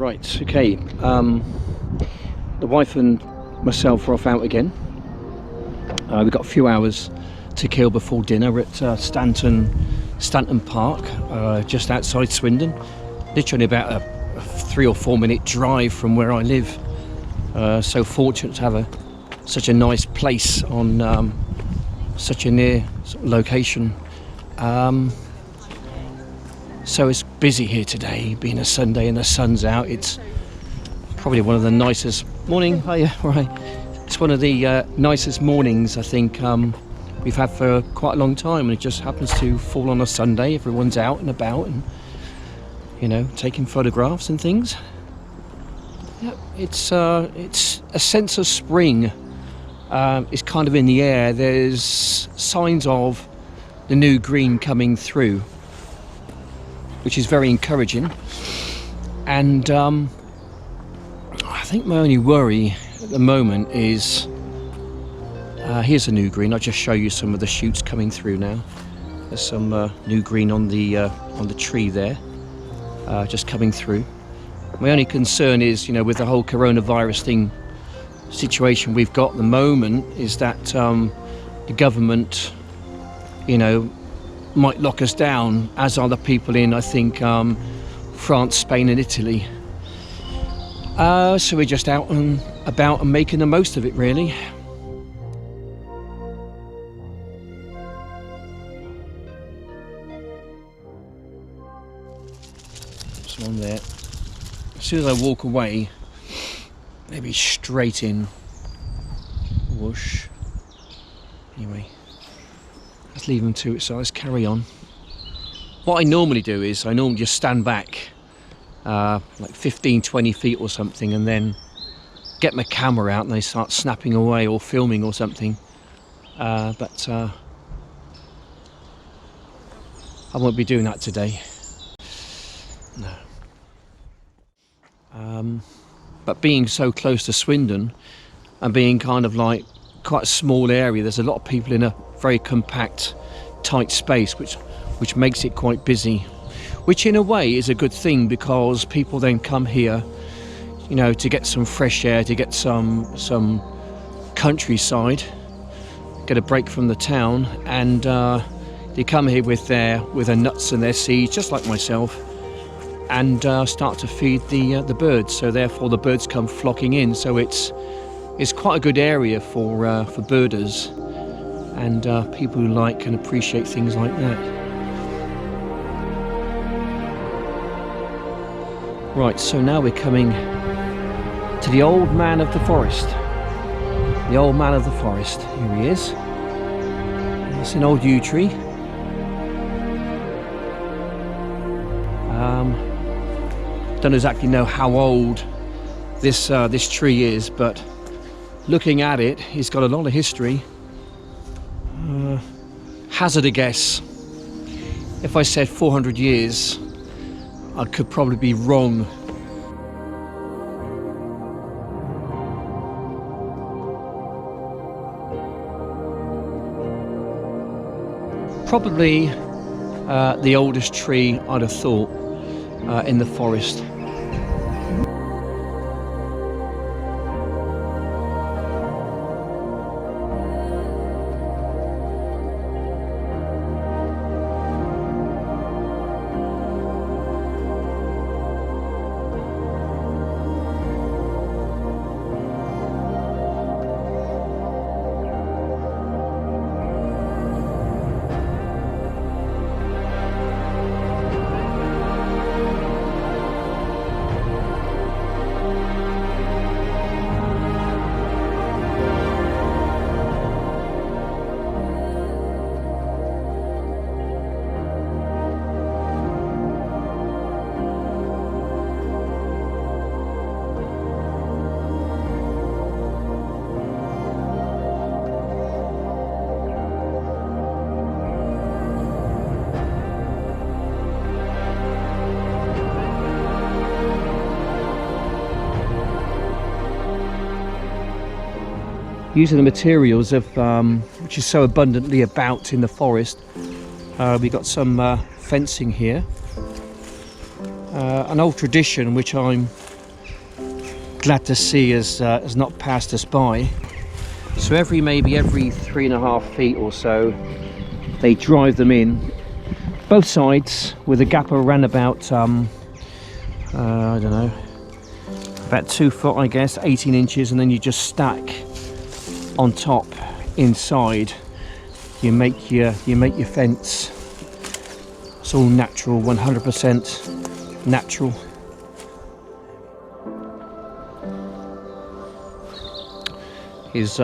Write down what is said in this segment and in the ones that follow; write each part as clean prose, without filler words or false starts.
Right, okay. The wife and myself are off out again. We've got a few hours to kill before dinner. We're at Stanton Park, just outside Swindon. Literally about a 3 or 4 minute drive from where I live. So fortunate to have such a nice place on such a near location. So it's busy here today, being a Sunday and the sun's out. It's probably one of the nicest It's one of the nicest mornings I think we've had for quite a long time, and it just happens to fall on a Sunday. Everyone's out and about and, you know, taking photographs and things. Yep, it's a sense of spring. It's kind of in the air. There's signs of the new green coming through, which is very encouraging. And I think my only worry at the moment is here's a new green. I'll just show you some of the shoots coming through now. There's some new green on the tree there, just coming through. My only concern is, you know, with the whole coronavirus situation we've got at the moment, is that the government, you know, might lock us down, as are the people in, I think, France, Spain and Italy. So we're just out and about and making the most of it, really. So on there. As soon as I walk away, maybe straight in. Whoosh. Anyway, let's leave them to it, so let's carry on. What I normally do is I normally just stand back like 15-20 feet or something, and then get my camera out and they start snapping away or filming or something. But I won't be doing that today. No. But being so close to Swindon and being kind of like quite a small area, there's a lot of people in a very compact, tight space, which makes it quite busy, which in a way is a good thing, because people then come here, you know, to get some fresh air, to get some countryside, get a break from the town, and they come here with their nuts and their seeds, just like myself, and start to feed the birds. So therefore the birds come flocking in. So it's quite a good area for birders and people who like and appreciate things like that. Right, so now we're coming to the old man of the forest. The old man of the forest. Here he is. It's an old yew tree. Don't exactly know how old this tree is, but looking at it, it's got a lot of history. Hazard a guess. If I said 400 years, I could probably be wrong. Probably the oldest tree I'd have thought in the forest. Using the materials of which is so abundantly about in the forest. We've got some fencing here. an old tradition which I'm glad to see has not passed us by. So maybe every 3.5 feet or so, they drive them in, both sides, with a gap around about I don't know, about 2 foot, I guess, 18 inches, and then you just stack on top inside. You make your fence. It's all natural, 100% natural. Is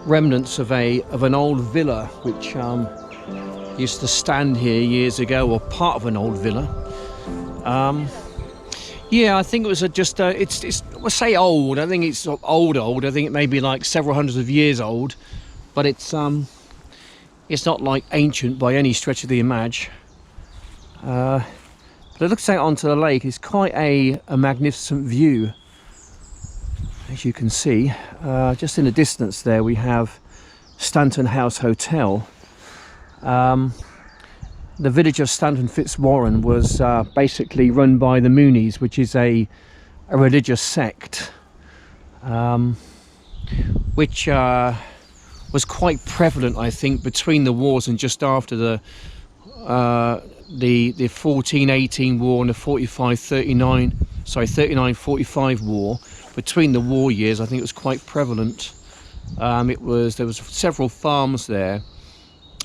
remnants of an old villa which used to stand here years ago, or part of an old villa. Yeah, I think it was it's we'll say old. I think it's old. I think it may be like several hundreds of years old, but it's not like ancient by any stretch of the image. But it looks out onto the lake. It's quite a magnificent view. As you can see, just in the distance there, we have Stanton House Hotel. The village of Stanton Fitzwarren was basically run by the Moonies, which is a religious sect, which was quite prevalent, I think, between the wars and just after the 1418 war and the 39-45 war. Between the war years, I think it was quite prevalent. There was several farms there,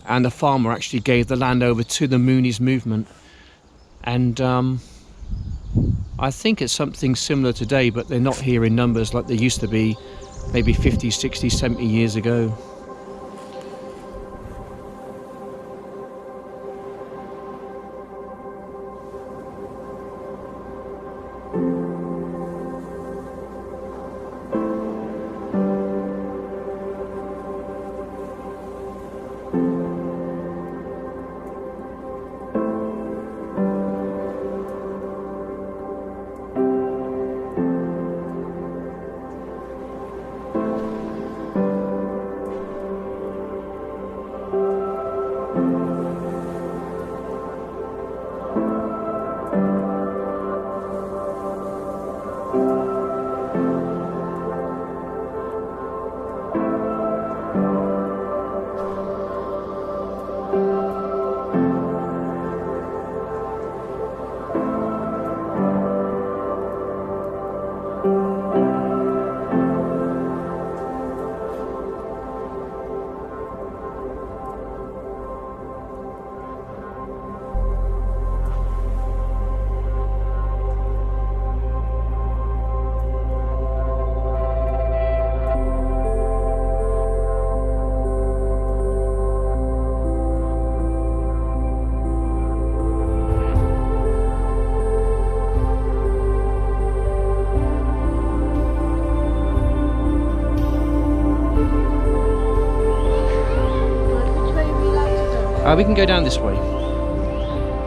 and the farmer actually gave the land over to the Moonies movement. And I think it's something similar today, but they're not here in numbers like they used to be maybe 50, 60, 70 years ago. We can go down this way.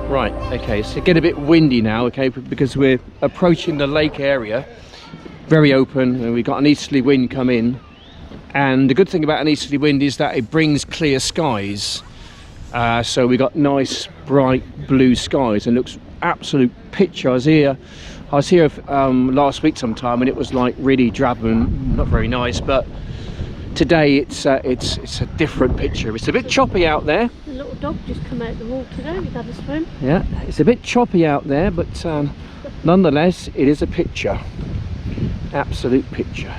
Right, okay, so get a bit windy now, okay, because we're approaching the lake area. Very open, and we've got an easterly wind come in. And the good thing about an easterly wind is that it brings clear skies. So we got nice, bright blue skies, and looks absolute picture. I was here last week sometime, and it was like really drab and not very nice, but today it's a different picture. It's a bit choppy out there. The little dog just come out the water there. We've had a swim. Yeah, it's a bit choppy out there, but nonetheless, it is a picture. Absolute picture.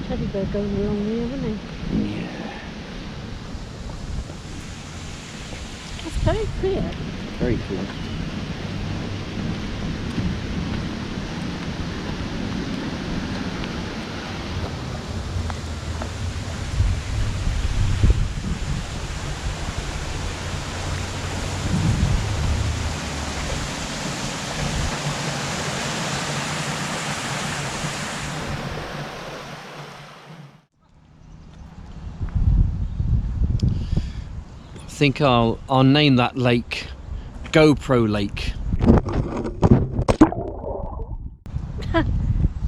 Teddy bear going along here, isn't he? Yeah. That's very clear. Very clear. I think I'll name that lake GoPro Lake.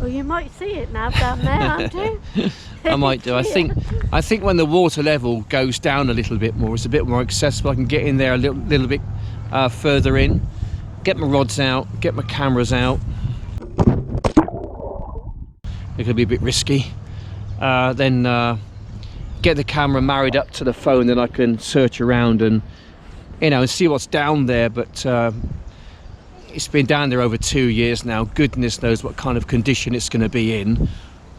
Oh, you might see it now down there, aren't you? I might do. I Yeah. think when the water level goes down a little bit more, it's a bit more accessible. I can get in there a little bit further in, get my rods out, get my cameras out. It could be a bit risky. Then get the camera married up to the phone, then I can search around and and see what's down there. But it's been down there over 2 years now. Goodness knows what kind of condition it's going to be in.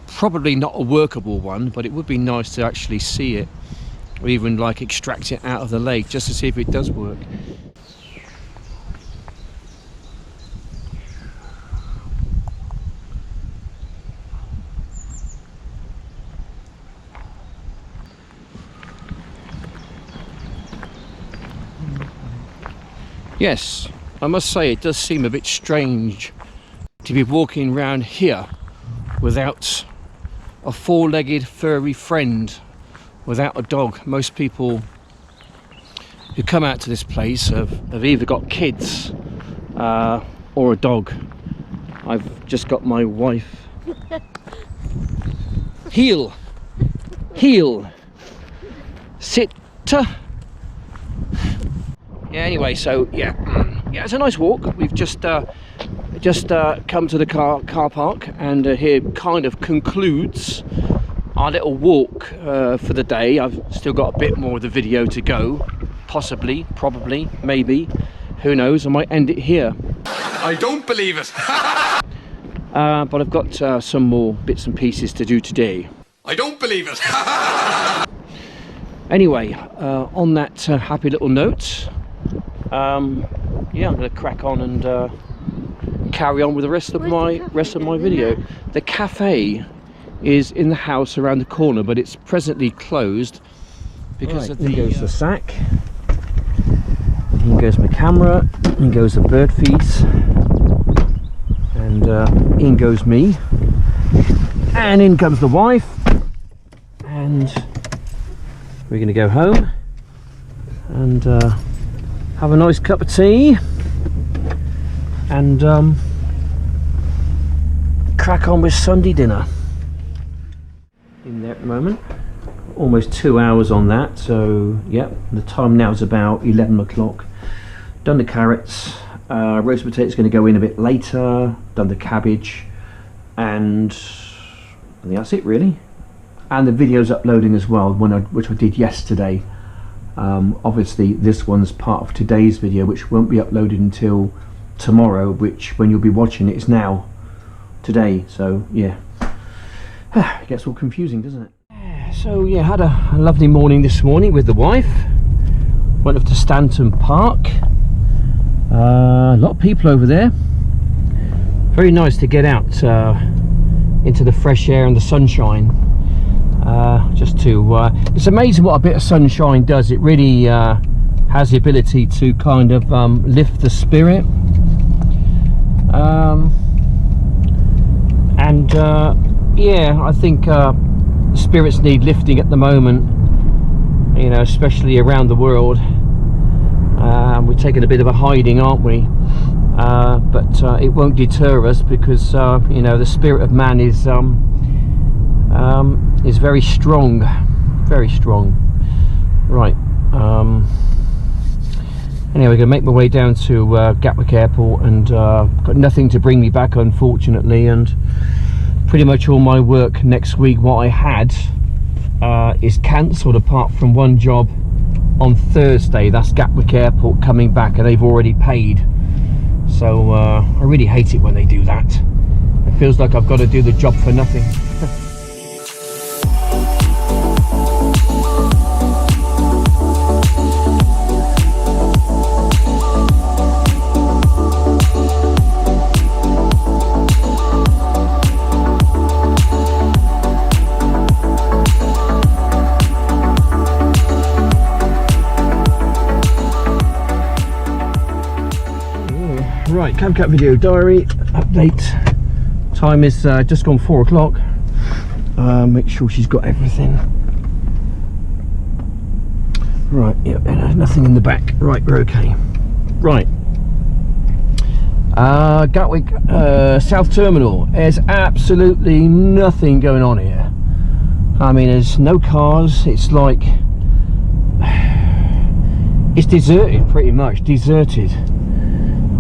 Probably not a workable one, but it would be nice to actually see it, or even like extract it out of the lake just to see if it does work. Yes, I must say it does seem a bit strange to be walking around here without a four-legged furry friend, without a dog. Most people who come out to this place have either got kids or a dog. I've just got my wife. Heel, sit. Yeah, anyway, so yeah, it's a nice walk. We've just come to the car park, and here kind of concludes our little walk for the day. I've still got a bit more of the video to go, possibly, probably, maybe, who knows. I might end it here. I don't believe it. But I've got some more bits and pieces to do today. I don't believe it. Anyway, on that happy little note, yeah, I'm going to crack on and carry on with the rest of my video. The cafe is in the house around the corner, but it's presently closed because of the. Here goes the sack. Here goes my camera. Here goes the bird feeds, and in goes me, and in comes the wife, and we're going to go home and have a nice cup of tea and crack on with Sunday dinner. In there at the moment, almost 2 hours on that, so yeah, the time now is about 11 o'clock. Done the carrots, roast potatoes going to go in a bit later, done the cabbage, and I think that's it really. And the video's uploading as well, which I did yesterday. Obviously this one's part of today's video, which won't be uploaded until tomorrow, which when you'll be watching it is now today, so yeah. It gets all confusing, doesn't it? So yeah, had a lovely morning this morning with the wife. Went up to Stanton Park. A lot of people over there. Very nice to get out into the fresh air and the sunshine. It's amazing what a bit of sunshine does. It really has the ability to kind of lift the spirit, yeah, I think spirits need lifting at the moment, especially around the world. We're taking a bit of a hiding, aren't we? But it won't deter us, because the spirit of man is very strong, very strong. Right. Anyway, we're going to make my way down to Gatwick Airport, and got nothing to bring me back, unfortunately, and pretty much all my work next week, what I had, is cancelled, apart from one job on Thursday. That's Gatwick Airport coming back, and they've already paid. So I really hate it when they do that. It feels like I've got to do the job for nothing. Right, CamCat video diary update. Time is just gone 4 o'clock. Make sure she's got everything. Right, yeah, nothing in the back. Right, we're okay. Right. Gatwick South Terminal. There's absolutely nothing going on here. I mean, there's no cars. It's like it's deserted, pretty much deserted.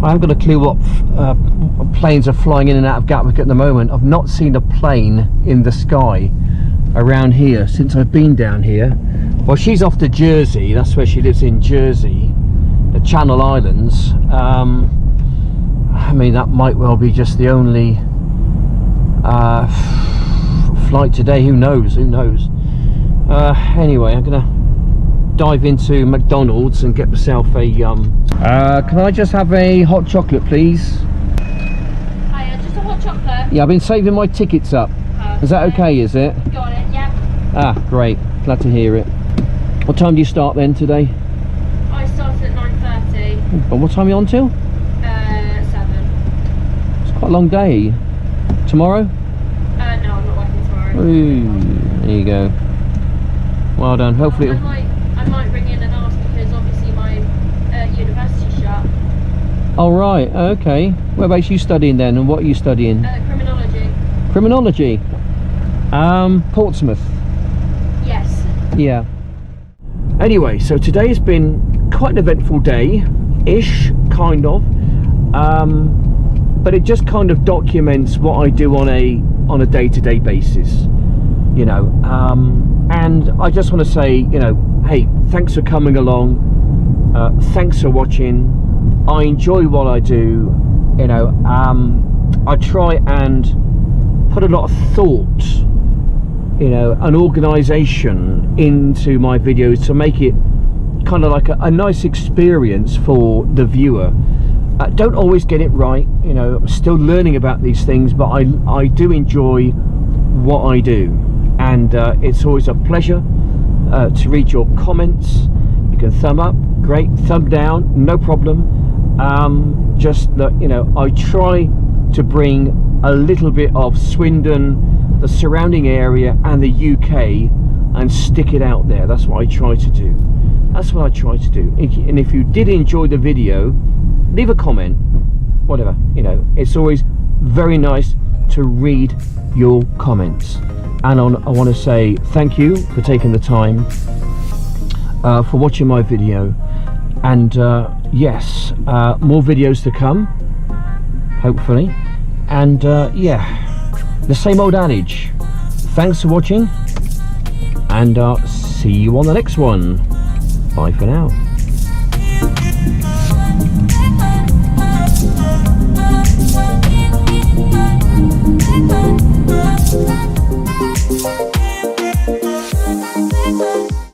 I haven't got a clue what planes are flying in and out of Gatwick at the moment. I've not seen a plane in the sky around here since I've been down here. Well, she's off to Jersey. That's where she lives, in Jersey, the Channel Islands. I mean, that might well be just the only flight today. Who knows? Who knows? Anyway, I'm gonna dive into McDonald's and get myself a can I just have a hot chocolate, please? Hiya, just a hot chocolate. Yeah, I've been saving my tickets up. Is that okay, is it? Got it, yeah. Ah, great. Glad to hear it. What time do you start then today? I started at 9:30. But what time are you on till? 7. It's quite a long day. Tomorrow? No, I'm not working tomorrow. Ooh, there you go. Well done. Hopefully I might ring in and ask because obviously my university's shut. Oh right, okay. Whereabouts are you studying then, and what are you studying? Criminology. Criminology. Portsmouth. Yes. Yeah. Anyway, so today has been quite an eventful day-ish, kind of. But it just kind of documents what I do on a day-to-day basis, you know. And I just want to say, you know, hey, thanks for coming along. Thanks for watching. I enjoy what I do, you know. I try and put a lot of thought, you know, an organisation into my videos to make it kind of like a nice experience for the viewer. Don't always get it right, you know. I'm still learning about these things, but I do enjoy what I do, and it's always a pleasure to read your comments. You can thumb up, great, thumb down, no problem. Just that, you know, I try to bring a little bit of Swindon, the surrounding area, and the UK, and stick it out there. That's what I try to do. That's what I try to do. And if you did enjoy the video, leave a comment, whatever, you know. It's always very nice to read your comments. And I want to say thank you for taking the time, for watching my video, and yes, more videos to come, hopefully. And yeah, the same old adage. Thanks for watching, and see you on the next one. Bye for now.